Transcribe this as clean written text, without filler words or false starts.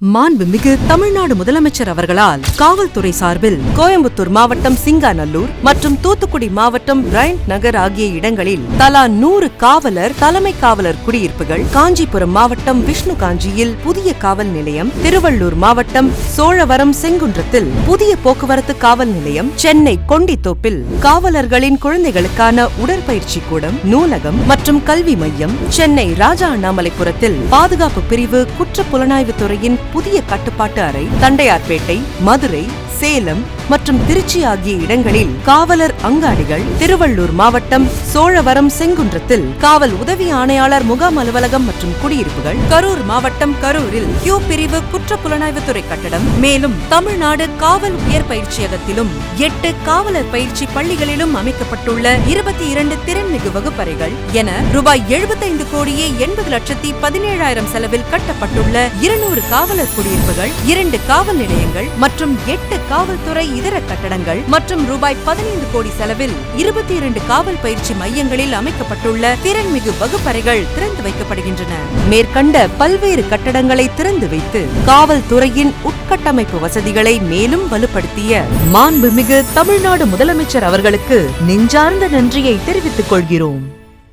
மாண்புமிகு தமிழ்நாடு முதலமைச்சர் அவர்களால் காவல்துறை சார்பில் கோயம்புத்தூர் மாவட்டம் சிங்காநல்லூர் மற்றும் தூத்துக்குடி மாவட்டம் பிரையண்ட் நகர் ஆகிய இடங்களில் தலா 100 காவலர் தலைமை காவலர் குடியிருப்புகள், காஞ்சிபுரம் மாவட்டம் விஷ்ணு காஞ்சியில் புதிய காவல் நிலையம், திருவள்ளூர் மாவட்டம் சோழவரம் செங்குன்றத்தில் புதிய போக்குவரத்து காவல் நிலையம், சென்னை கொண்டித்தோப்பில் காவலர்களின் குழந்தைகளுக்கான உடற்பயிற்சி கூடம், நூலகம் மற்றும் கல்வி மையம், சென்னை ராஜா அண்ணாமலைபுரத்தில் பாதுகாப்பு பிரிவு குற்றப்புலனாய்வு துறையின் புதிய கட்டுப்பாட்டு அறை, தண்டையார்பேட்டை, மதுரை, சேலம் மற்றும் திருச்சி ஆகிய இடங்களில் காவலர் அங்காடிகள், திருவள்ளூர் மாவட்டம் சோழவரம் செங்குன்றத்தில் காவல் உதவி ஆணையாளர் முகாம் அலுவலகம் மற்றும் குடியிருப்புகள், கரூர் மாவட்டம் கரூரில் கியூ பிரிவு குற்றப்புலனாய்வுத்துறை கட்டடம், மேலும் தமிழ்நாடு காவல் உயர் பயிற்சியகத்திலும் 8 காவலர் பயிற்சி பள்ளிகளிலும் அமைக்கப்பட்டுள்ள 22 திறன்மிகு வகுப்பறைகள் என ரூபாய் 75 கோடியே 80,17,000 செலவில் கட்டப்பட்டுள்ள 200 காவலர் குடியிருப்புகள், 2 காவல் நிலையங்கள் மற்றும் 8 காவல்துறை இதர கட்டடங்கள் மற்றும் ரூபாய் 15 கோடி செலவில் 22 காவல் பயிற்சி மையங்களில் அமைக்கப்பட்டுள்ள திறன்மிகு வகுப்பறைகள் திறந்து வைக்கப்படுகின்றன. மேற்கண்ட பல்வேறு கட்டடங்களை திறந்து வைத்து காவல்துறையின் உட்கட்டமைப்பு வசதிகளை மேலும் வலுப்படுத்திய மாண்புமிகு தமிழ்நாடு முதலமைச்சர் அவர்களுக்கு நெஞ்சார்ந்த நன்றியை தெரிவித்துக் கொள்கிறோம்.